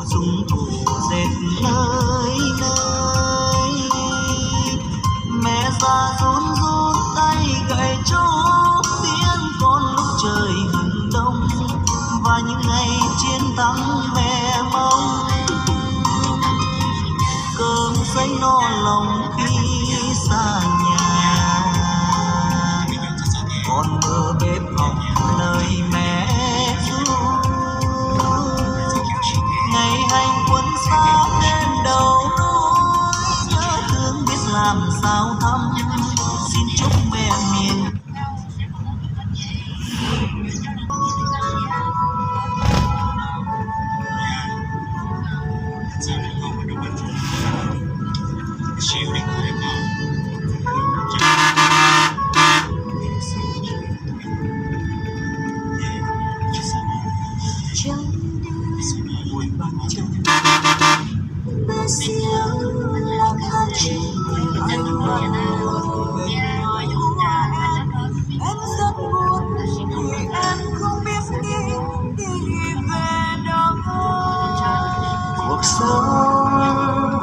dùng thủ dệt nơi nơi. Mẹ già run run tay gậy trúc tiếng con lúc trời hừng đông và những ngày chiến thắng mẹ mong. Cơm giấy no lòng khi xa nhà, con mơ bếp học lời mẹ ru. Ngày hành quân xa lên đầu núi, nhớ thương biết làm sao thăm. Xin chúc mẹ miền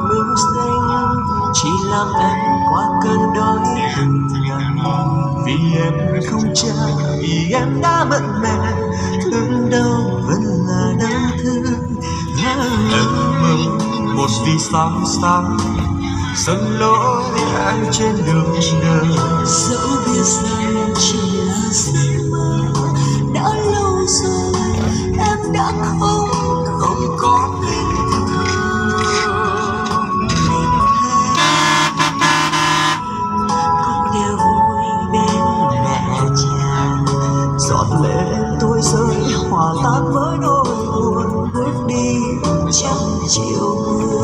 mưu sinh chỉ làm em qua cơn đói từng ngày. Vì em không cha, vì em đã mất mẹ, thương đau vẫn là đau thương. Em mong một vì sao sáng dâng lối anh trên đường đời. Dẫu biết rằng chỉ là giấc mơ, đã lâu rồi em đã không có tình tôi rơi hòa tan với nỗi buồn bước đi trong chiều mưa.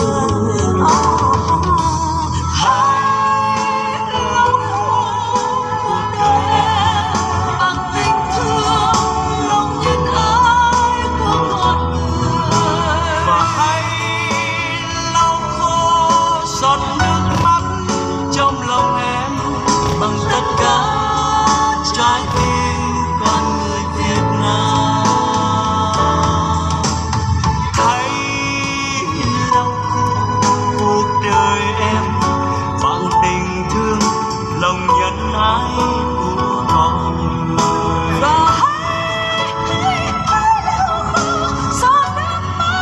Bằng tình thương lòng nhân ái của con người, và hãy lau khô giọt nước mắt trong lòng em bằng tất cả trái tim con người Việt Nam. Hãy lau cuộc đời em bằng tình thương lòng nhân ái của con người, và hãy lau khô giọt nước mắt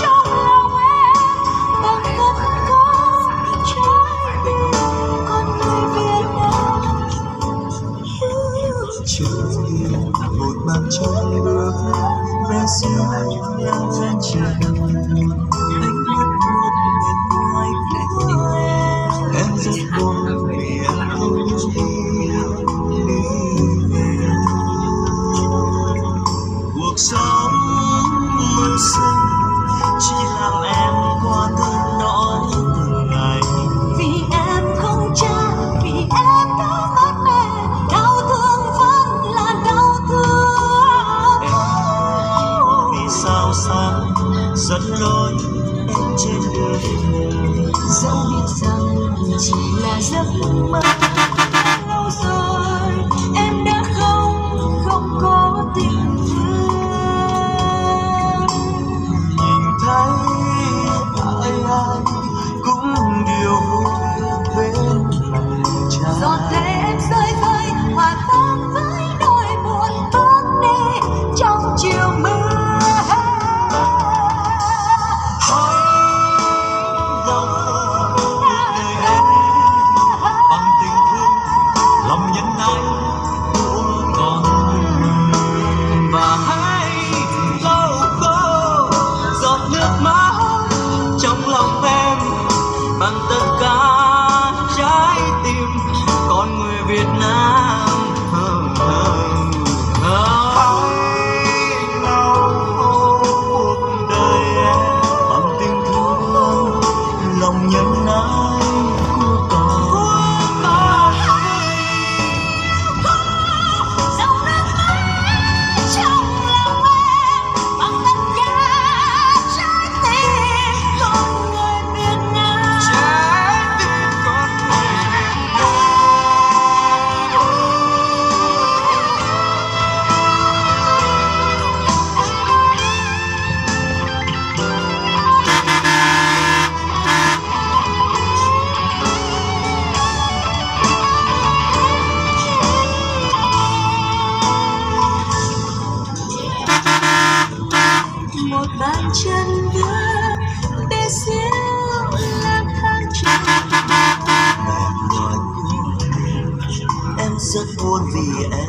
trong lòng em bằng tất cả trái tim con người Việt Nam. Một bàn chân bước bé xíu đang gian chờ, anh mất một miền ngoài lạnh. Em rất buồn vì em không đi về. Cuộc sống mưu sinh chỉ làm em qua cơn nỗi từng ngày. Vì em không cha, vì em đã mất mẹ, đau thương vẫn là đau thương. Em vì sao sáng dẫn lối em trên đường đời. Dẫu biết rằng chỉ là giấc mơ, lâu rồi em đã không có tình thương. Nhìn thấy ai cũng điều vui bên cha. Giọt lệ em rơi vơi hòa tan với nỗi buồn bước đi trong chiều mưa. Hãy lau khô cuộc đời em bằng tình thương một bàn chân bước để siêu lang thang trên. Em gọi em rất buồn vì em